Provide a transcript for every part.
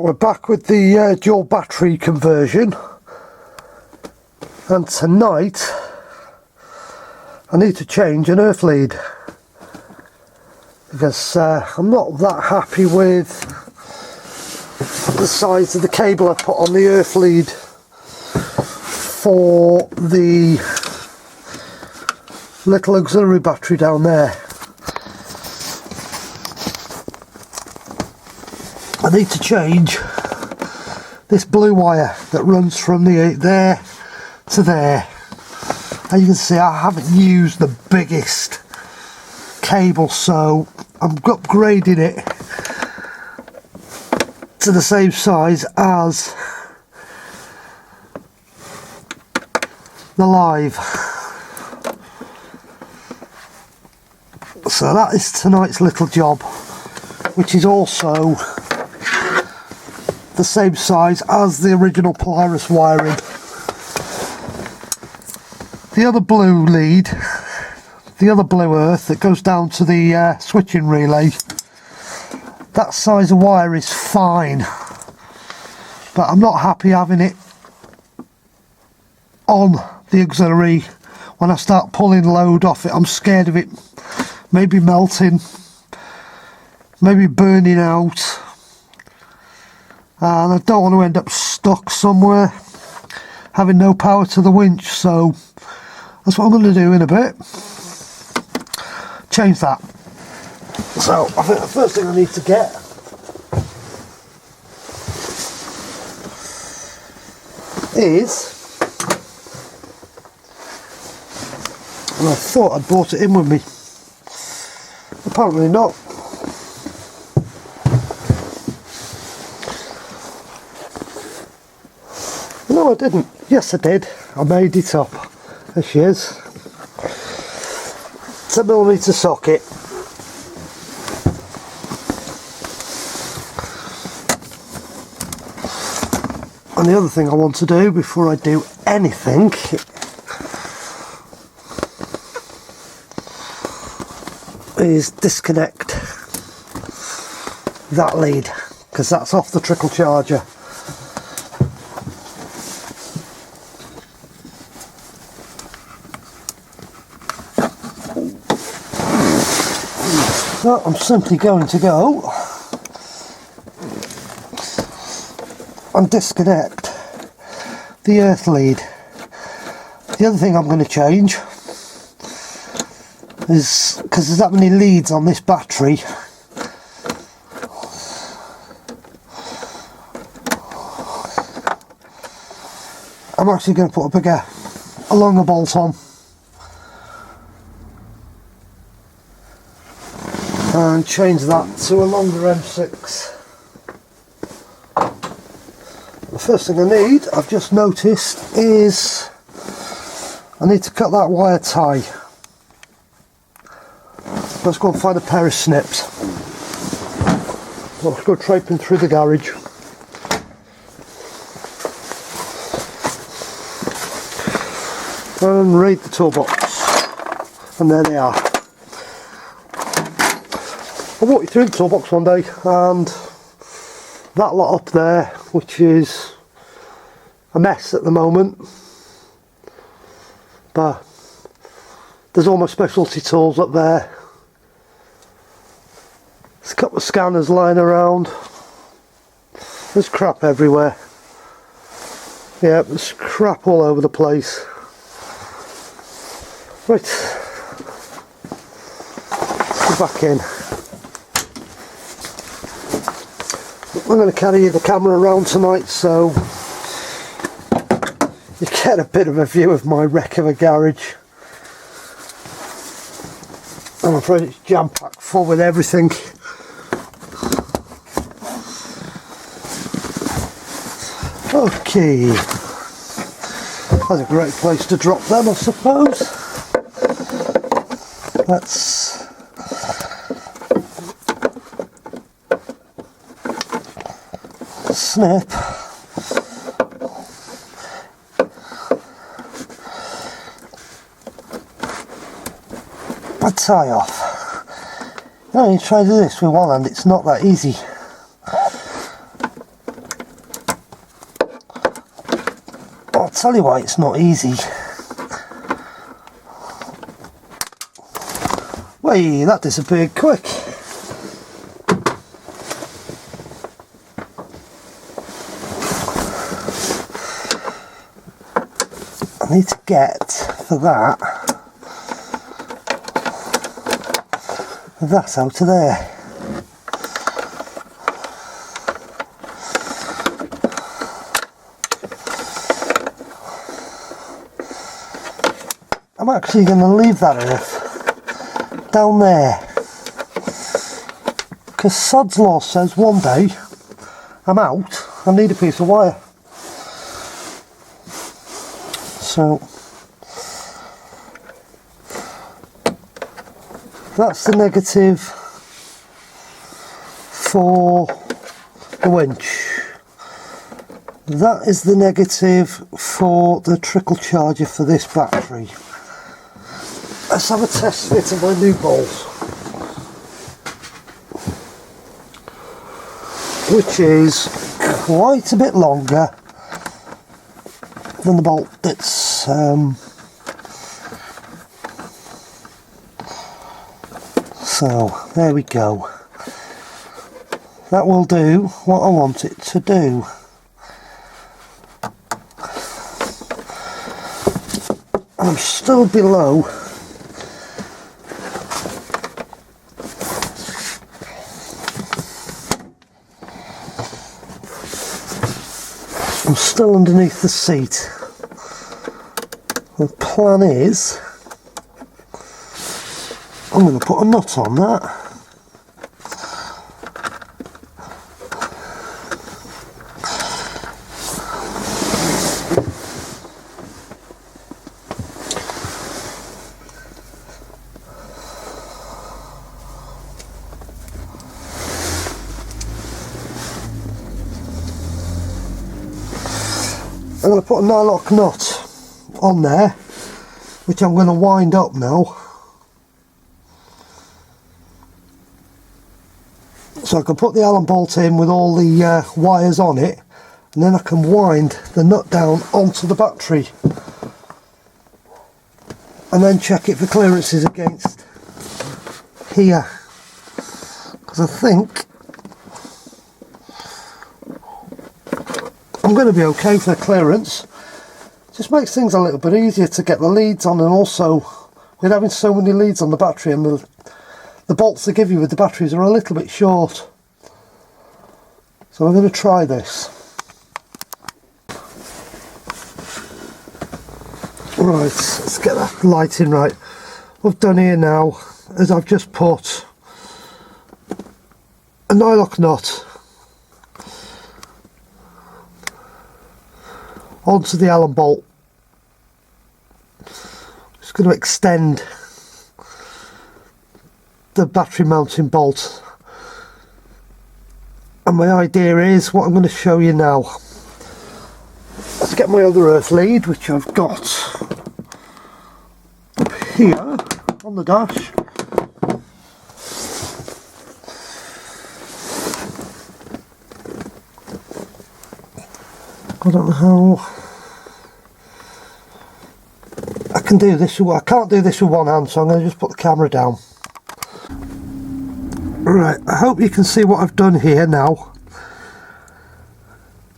Well, we're back with the dual battery conversion, and tonight I need to change an earth lead because I'm not that happy with the size of the cable I put on the earth lead for the little auxiliary battery down there. I need to change this blue wire that runs from there to there. As you can see, I haven't used the biggest cable, so I'm upgrading it to the same size as the live. So that is tonight's little job, which is also the same size as the original Polaris wiring. The other blue lead, the other blue earth that goes down to the switching relay, that size of wire is fine, but I'm not happy having it on the auxiliary. When I start pulling load off it, I'm scared of it maybe melting, maybe burning out, and I don't want to end up stuck somewhere having no power to the winch. So that's what I'm going to do in a bit, change that. So I think the first thing I need to get is, and I thought I'd brought it in with me, apparently not. No, I didn't. Yes, I did. I made it up. There she is. 10mm socket. And the other thing I want to do before I do anything is disconnect that lead, because that's off the trickle charger. So I'm simply going to go and disconnect the earth lead. The other thing I'm going to change is, because there's that many leads on this battery, I'm actually going to put a longer bolt on and change that to a longer M6. The first thing I need, I've just noticed, is I need to cut that wire tie. Let's go and find a pair of snips. Let's go traipsing through the garage. And raid the toolbox. And there they are. I walked you through the toolbox one day, and that lot up there, which is a mess at the moment, but there's all my specialty tools up there. There's a couple of scanners lying around. There's crap everywhere. Yeah, there's crap all over the place. Right, let's go back in. I'm going to carry the camera around tonight, so you get a bit of a view of my wreck of a garage. I'm afraid it's jam-packed full with everything. Okay, that's a great place to drop them, I suppose. Let's snip a tie off. Now you try to do this with one hand, it's not that easy. tell you why it's not easy. Wait, that disappeared quick. I need to get, for that out of there. I'm actually going to leave that earth down there, because Sod's Law says one day I'm out, I need a piece of wire. So that's the negative for the winch. That is the negative for the trickle charger for this battery. Let's have a test fit of my new bolt, which is quite a bit longer than the bolt that's so there we go. That will do what I want it to do. I'm still below I'm still underneath the seat. The plan is I'm going to put a nut on that. I'm going to put a nylock nut on there, which I'm going to wind up now, so I can put the Allen bolt in with all the wires on it, and then I can wind the nut down onto the battery and then check it for clearances against here, because I think I'm going to be okay for clearance. Just makes things a little bit easier to get the leads on, and also with having so many leads on the battery, and the bolts they give you with the batteries are a little bit short. So I'm going to try this. Right, let's get that lighting right. What I've done here now is I've just put a nylock nut onto the Allen bolt. Just going to extend the battery mounting bolt, and my idea is what I'm going to show you now. Let's get my other earth lead, which I've got up here on the dash. I don't know how I can do this. I can't do this with one hand, so I'm going to just put the camera down. Right, I hope you can see what I've done here now.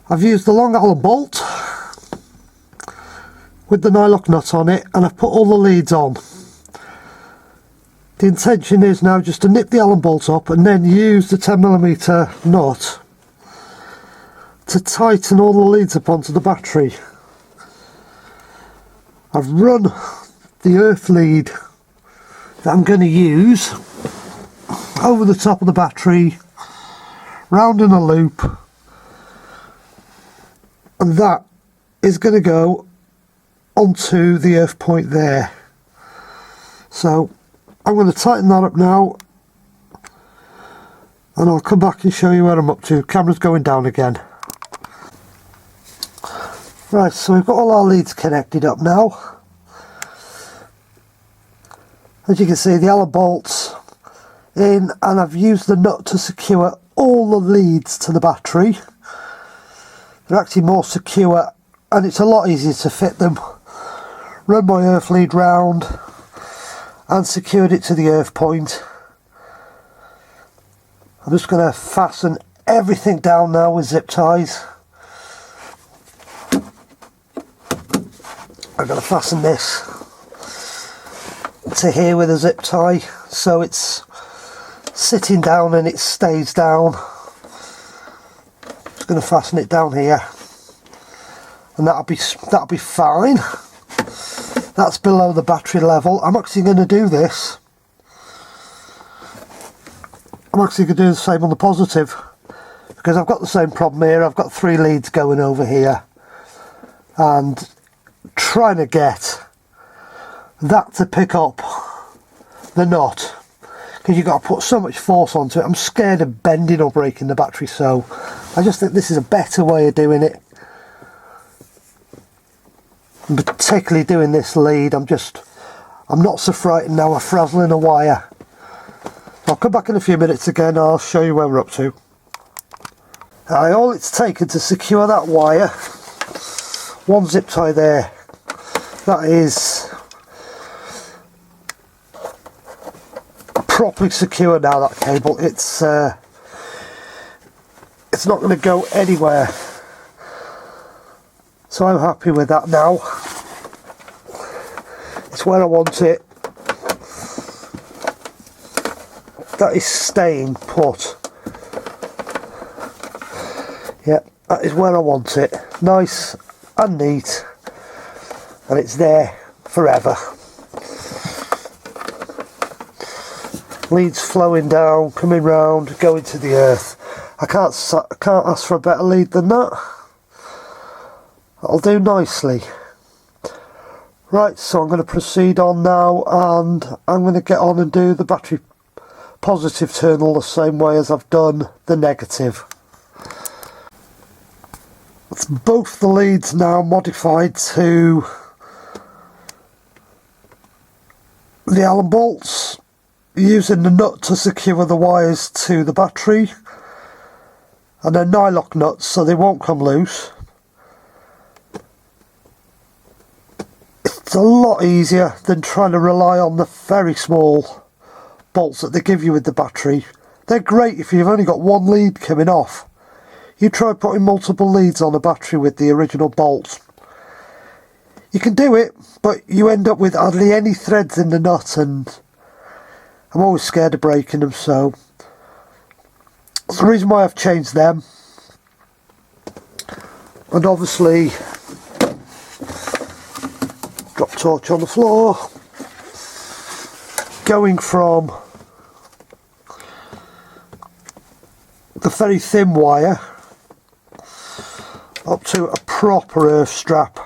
I've used the long Allen bolt with the nylock nut on it, and I've put all the leads on. The intention is now just to nip the Allen bolt up and then use the 10mm nut to tighten all the leads up onto the battery. I've run the earth lead that I'm going to use over the top of the battery, round in a loop, and that is going to go onto the earth point there. So I'm going to tighten that up now, and I'll come back and show you where I'm up to. Camera's going down again. Right, so we've got all our leads connected up now. As you can see, the Allen bolt's in, and I've used the nut to secure all the leads to the battery. They're actually more secure and it's a lot easier to fit them. Run my earth lead round and secured it to the earth point. I'm just going to fasten everything down now with zip ties. I'm going to fasten this to here with a zip tie so it's sitting down and it stays down. Just going to fasten it down here, and that'll be fine. That's below the battery level. I'm actually going to do this. I'm actually going to do the same on the positive, because I've got the same problem here. I've got 3 leads going over here, and trying to get that to pick up the nut, because you've got to put so much force onto it. I'm scared of bending or breaking the battery, so I just think this is a better way of doing it. And particularly doing this lead, I'm not so frightened now of frazzling a wire. I'll come back in a few minutes again, I'll show you where we're up to. All it's taken to secure that wire, 1 zip tie there. That is properly secure now, that cable. It's not going to go anywhere. So I'm happy with that now. It's where I want it. That is staying put. Yep, that is where I want it. Nice and neat. And it's there forever. Leads flowing down, coming round, going to the earth. I can't ask for a better lead than that. That'll do nicely. Right, so I'm going to proceed on now, and I'm going to get on and do the battery positive terminal the same way as I've done the negative. It's both the leads now modified to the Allen bolts, using the nut to secure the wires to the battery, and they're nylock nuts so they won't come loose. It's a lot easier than trying to rely on the very small bolts that they give you with the battery. They're great if you've only got 1 lead coming off. You try putting multiple leads on a battery with the original bolts. You can do it, but you end up with hardly any threads in the nut, and I'm always scared of breaking them, so that's the reason why I've changed them. And obviously, drop torch on the floor, going from the very thin wire up to a proper earth strap.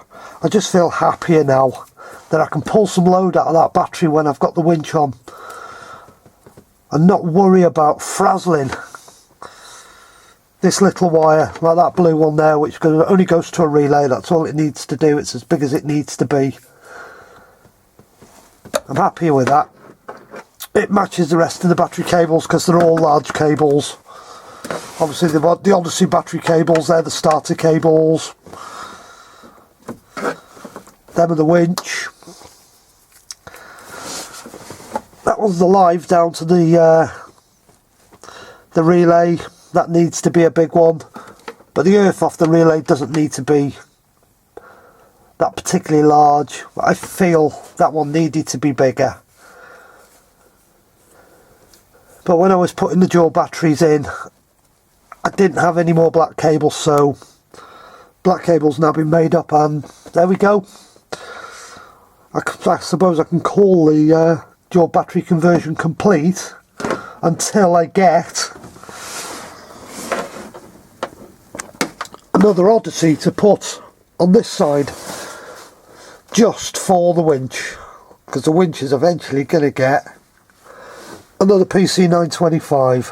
I just feel happier now that I can pull some load out of that battery when I've got the winch on, and not worry about frazzling this little wire like that blue one there, which only goes to a relay. That's all it needs to do. It's as big as it needs to be. I'm happy with that. It matches the rest of the battery cables because they're all large cables. Obviously the Odyssey battery cables, they're the starter cables. Them are the winch. That one's the live down to the relay. That needs to be a big one, but the earth off the relay doesn't need to be that particularly large. I feel that one needed to be bigger. But when I was putting the dual batteries in, I didn't have any more black cables, so black cable's now been made up, and there we go. I suppose I can call the dual battery conversion complete until I get another Odyssey to put on this side just for the winch, because the winch is eventually going to get another PC 925.